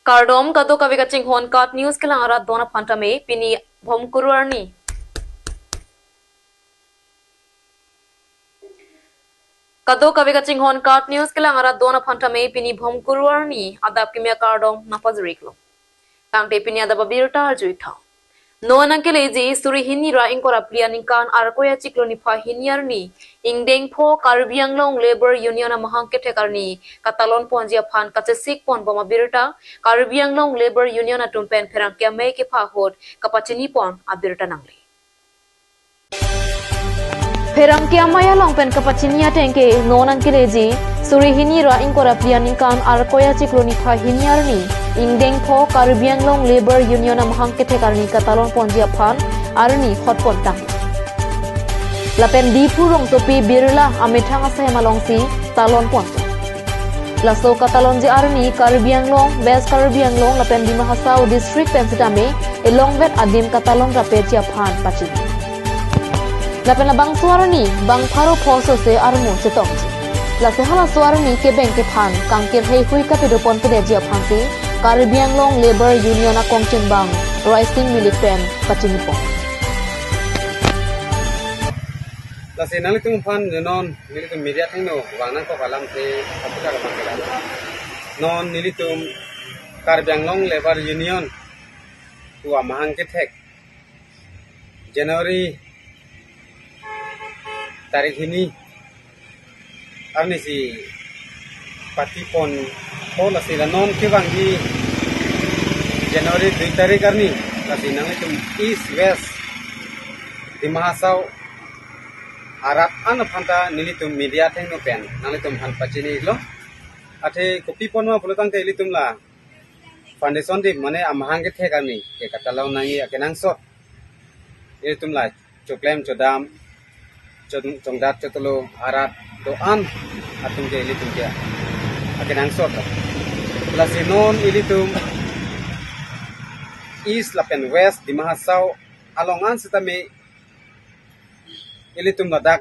Kardom kato kavi kaching hon kat news kelang arat dona phantame pini bhom kuruarni. Kato kavi kaching hon kat news kelang arat dona phantame pini bhom kuruarni adap kimya kardom napazriklo. Tang te pini adap birta juitha. No nankele ji suri hini ra ingkora plianing kan arkoya cikloni pha hiniarni ingdeng pho karbiang long labor union a mahangke thekarni katalon ponjia phan kachesik pon boma birta karbiang long labor union a tumpen pherang kya me ke pha hot kapachini pon a birta nangli pherang kya maya long pen kapachini atengke no nankele ji suri hini ra ingkora plianing kan arkoya cikloni pha hiniarni ingdeng pho karbiang long labor union a mahangke thekarni katalon ponjia phan arni hotpon tang lapen di purong topi birla amithang asai malongsi talon pon laso katalon ji arni karbiang long best karbiang long lapen di mahasau district pensitame elong vet adim katalon rapechia phan pachi lapen labang suarani bang pharo phoso se armu chetong laso hala suarani ke bank ke phan kangkir hei hui ka pedopon ke dejia phan si karbiang long labor union a kongchen bang rising militant pachini pon Lasi nang itu umpan non nilitum media tengno wangan ko kalam te apika kalam kelan non nilitum Karbiang long labor union tua mahang ketek Januari tarik ini arni si pati pon lasi non ke wangi Januari 2 tarik arni lasi nang itu east west di mahasau Arab an phanta nilitum media thengno pen nalitum han pachini lo athe kopi ponma pulotang te litum la foundation di mane amhange thekani ke katalau nangi akenang so nilitum la choklem chodam chongdat chotolo arat to an atum ke litum ke akenang so plus non ilitum east lapen west di mahasau alongan sitame ilitum dak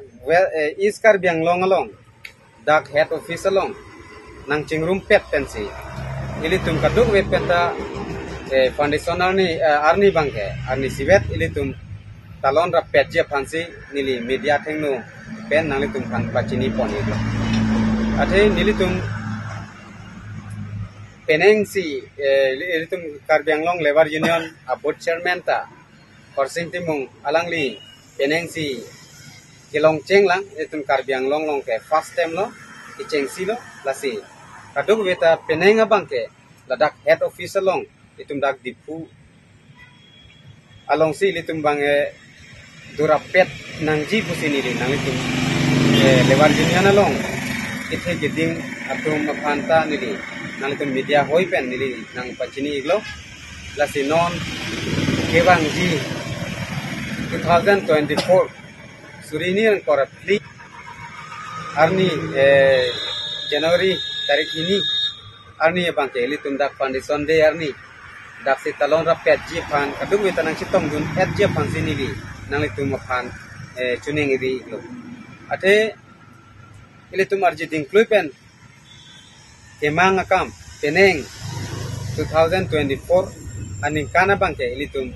is Karbiang long along dak head office along nang chingrum pet pensi ilitum kaduk we peta foundation arni bangke arni sivet ilitum talon ra pet je phansi nili media thengno pen nalitum phan pachini poni lo athe nilitum peneng si ilitum Karbiang long labor union a board chairman ta korsing timung alangli peneng si kilong cheng lang itun Karbiang long ke first time lo icheng si lo lasi kaduk beta peneng abang ke ladak head office long itum dak dipu along si litum bang durapet nangji pusini ri nang itum lebar union along ithe giding atum phanta nili nang itum media hoi pen nili nang pachini iglo lasi non kewang ji 2024 Surini yang korapli arni Januari tarik ini arni bang ke litum dak foundation day arni dak si talon rapet ji pan kadung we tanang sitong dun et je pan sini li nang litum pan chuning iri lo ate litum arji ding kluipen kemang akam peneng 2024 aning kana bang ke litum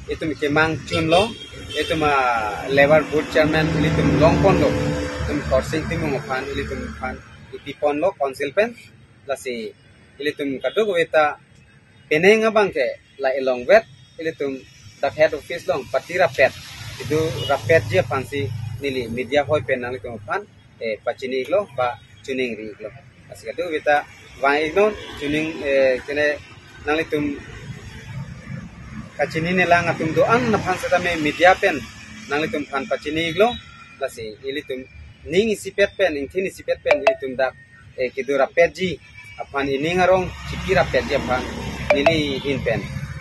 itum kemang chun lo itum labor board chairman ilitum longpon lo itum korsing timung phan ilitum phan ipipon lo council pen lasi ilitum kaduk weta peneng abang ke la elong vet ilitum dak head office long pati rapet itu rapet je phansi nili media hoi pen nalitum phan pachini lo ba chuning ri lo lasi kaduk weta wai non chuning kene nalitum kachini nelang atum doan na phan satame media pen nalitum phan pachini glo lasi ilitum ning isipet pen ingthin isipet pen ilitum dak kidura petji aphan ining arong chikira petji aphan nili in pen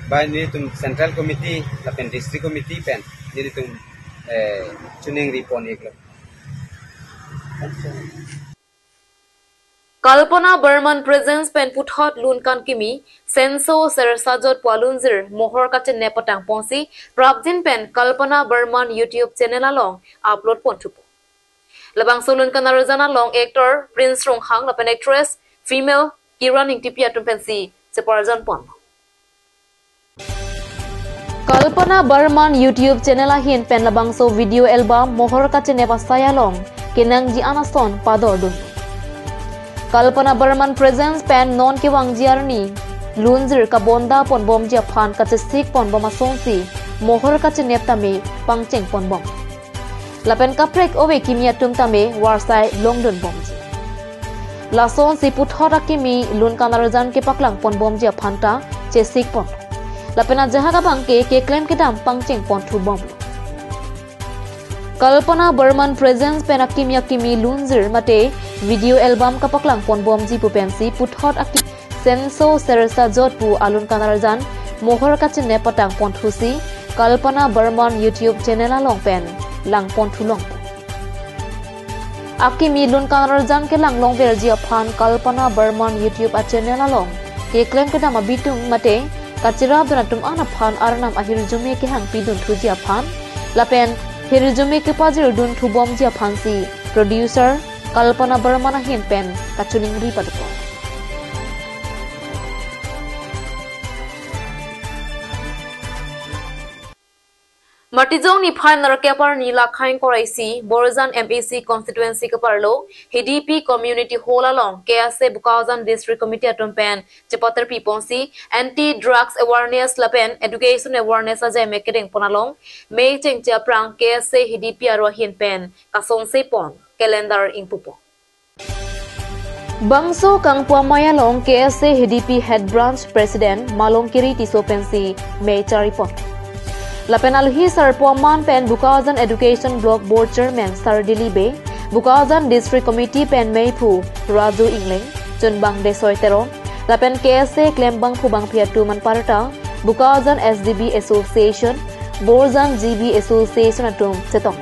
ba nilitum central committee la pen district committee pen nilitum chuning ripon iglo Kalpana Burman presents pen puthot lun kan kimi senso sersajot palunzir mohor kache nepatang ponsi prabjin pen Kalpana Burman YouTube channel along upload pontupo labang solun kan arjana long actor Prince Ronghang lapen actress female Kiran Ingtipia Tumpensi, Separazan Pon. Kalpana Burman YouTube channel ahin pen labangso video album Mohor Kachene Pasayalong, Kinang Ji Anason Padordun. Kalpana Burman presents pen non kiwang jiarni, Lunzir Kabonda Pon Bom Japan Kachesik Pon Bomasonsi, Mohor Kachene Tame, Pangcheng Pon Bom. Lapen kaprek owe kimia tumtame warsai Longdon Bomji. Lason si puthora kimi lun kanarjan ke paklang pon bomji phanta chesik pon. Lapena jahaga bangke ke claim ke dam pangcheng pon thu bom. Kalpana Burman presents penakimia kimi lunzir mate video album ka paklang pon bomji pupensi puthot aki senso sersa jotpu alun kanarjan mohor kachine patang pon thusi Kalpana Burman YouTube channel along pen lang pon thulong. Akimi lun kanarjan ke lang long verji aphan Kalpana Burman YouTube channel along ke claim ke dama bitung mate kachira donatum ana phan arnam ahir jume ke hang pidun thuji aphan lapen hir jume ke pajir dun thubom ji aphan si producer Kalpana Burman hin pen kachuning ri padko. Matizong ni phan narkepar ni lakhain koraisi Borazan MAC constituency kaparlo HDP community hall along KSA Bukawzan district committee atompen chepatar piponsi anti drugs awareness lapen education awareness aje mekedeng ponalong mei chengcha prang KSA HDP aro hin pen kasonse pon calendar ingpupo Bangso Kangpua Mayalong KSA HDP head branch president Malongkiri Tisopensi mei charipon Lapen alhi Sir Puaman pen Bukawzan Education Block Board Chairman Sir Dilibe, Bukawzan District Committee pen Meipu Raju Ingling, Chunbang Desoy Teron, Lapen KSA Klembang Pubang Piatu Manparata, Bukawzan SDB Association, Borzan GB Association atum Chetong.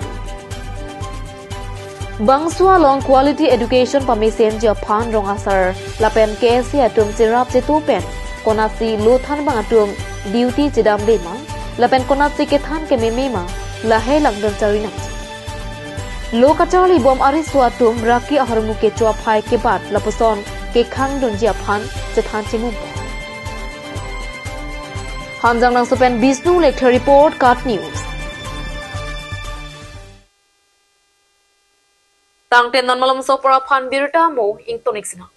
Bangsua long quality education pamisen Japan rong asar, Lapen KSA atum Chirap Chetu pen, Konasi Luthan bang atum duty Chidam Demang, Lapen konat sikethan ke memema lahe langdon charina lokachali bom ari suatum raki aharmu ke chophai ke bat lapuson ke khang don japhan chethan chimu hanjang nang supen Bisnu lecture report cut news tangten non malam sopora phan birta mo ingtonixna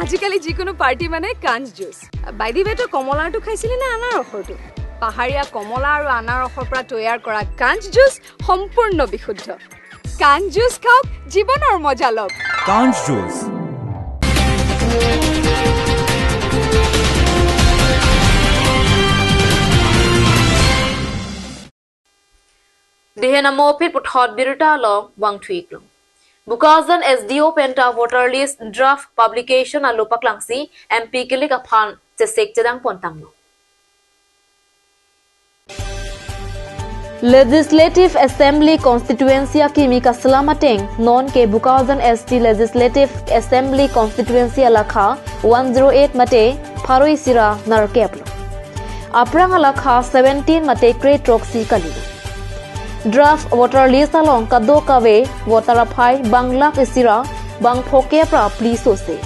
আজিকালি যিকোনো পাৰ্টি মানে কাঞ্জ জুচ বাইদি বেটো কমলাটো খাইছিলি না আনাৰ ৰসটো পাহাৰীয়া কমলা আৰু আনাৰ ৰসৰ পৰা তৈয়াৰ কৰা কাঞ্জ জুচ সম্পূৰ্ণ বিশুদ্ধ কাঞ্জ জুচ খাওক জীৱনৰ মজা লওক কাঞ্জ juice Dehena mopit puthot birta long wang thuiklong Bukawzan SDO Penta voter list draft publication alupak langsi MP kilik aphan chesek chedang pontanglo. Legislative Assembly constituency kimi kaslamateng non ke Bukawzan ST Legislative Assembly constituency alakha 108 mate Pharoi Sira narkeplo. Aprang alakha 17 mate Great Roxy kali. Draft voter list along kado kawe voter aphai bangla isira bang phoke pra please se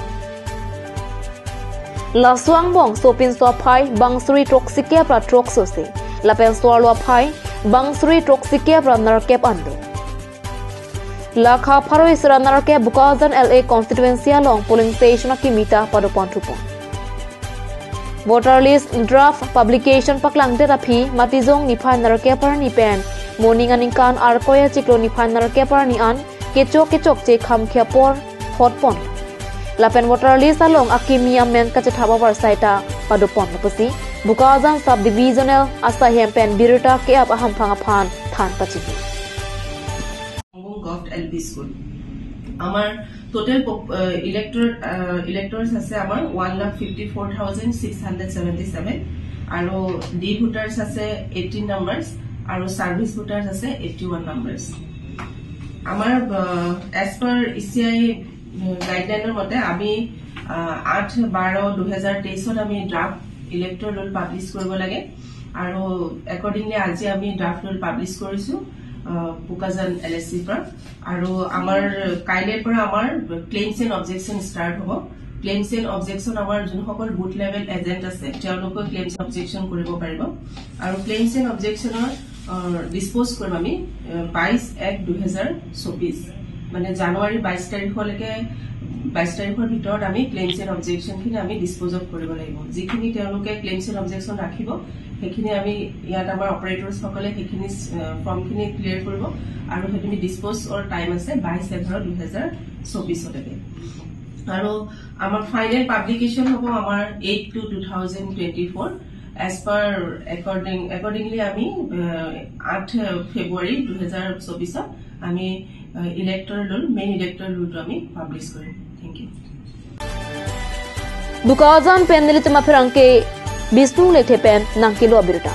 la swang bong sopin so aphai bang suri toxic pra troxo se la pen swalo aphai bang suri toxic pra narkep ando la kha pharo isira narke Bukawzan LA constituency along polling station kimita padopon thupo voter list draft publication paklang de rapi matizong ni phan narke par ni pen morning aning kan arkoya chikloni phanar keparni an kechok che kham khapor hotpon lapen voter list along akimia men ka chathaba warsaita padopon pasi Bukawzan subdivisional asahem pen birta ke ap aham phanga phan than pachi Gov LP school amar total electors ase amar 1,54,677 aro D voters ase 18 numbers আৰু service voters আছে 81 নাম্বারস আমার as per ECI গাইডলাইনৰ মতে আমি 8/12/2023 আমি draft elector roll publish কৰিব লাগে আৰু একৰ্ডিংলি আজি আমি ড্ৰাফট ৰুল পাব্লিছ কৰিছো পুকাজান LSC পৰা আৰু আমাৰ কাইলৈৰ পৰা আমাৰ ক্লেইমছ এণ্ড অবজেকশ্যন ষ্টাৰ্ট হ'ব ক্লেইমছ এণ্ড অবজেকশ্যন আমাৰ যোনসকল বুথ লেভেল এজেণ্ট আছে তেওঁলোকে ক্লেইমছ অবজেকশ্যন কৰিব পাৰিব আৰু ক্লেইমছ এণ্ড অবজেকশ্যনৰ ডিছপ'জ কৰিম আমি 22/1/2024 মানে জানুৱাৰী 22 তাৰিখলৈকে 22 তাৰিখৰ ভিতৰত আমি ক্লেইমছ এণ্ড অবজেকশ্যনখিনি আমি ডিছপ'জ অফ কৰিব লাগিব যিখিনি তেওঁলোকে ক্লেইমছ এণ্ড অবজেকশ্যন ৰাখিব সেইখিনি আমি ইয়াত আমাৰ অপাৰেটৰ্ছসকলে সেইখিনি ফৰ্মখিনি ক্লিয়াৰ কৰিব আৰু সেইখিনি ডিছপ'জৰ টাইম আছে 22/11/2024 আৰু আমাৰ ফাইনেল পাব্লিকেশ্যন হ'ব আমাৰ 8/2/2024 as per accordingly আমি 8 ফেব্ৰুৱাৰী 2024 আমি মেইন ইলেক্টৰ ৰুলটো আমি পাব্লিছ কৰিম thank you Dukajan pendelit mafirangke Bisnu lethepen nangkilo abirta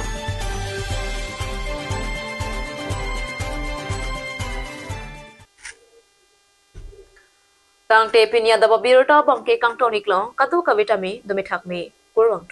Tang te pinya daba birta bangke kang tonik long katu kawitami dumi thakmi kurwang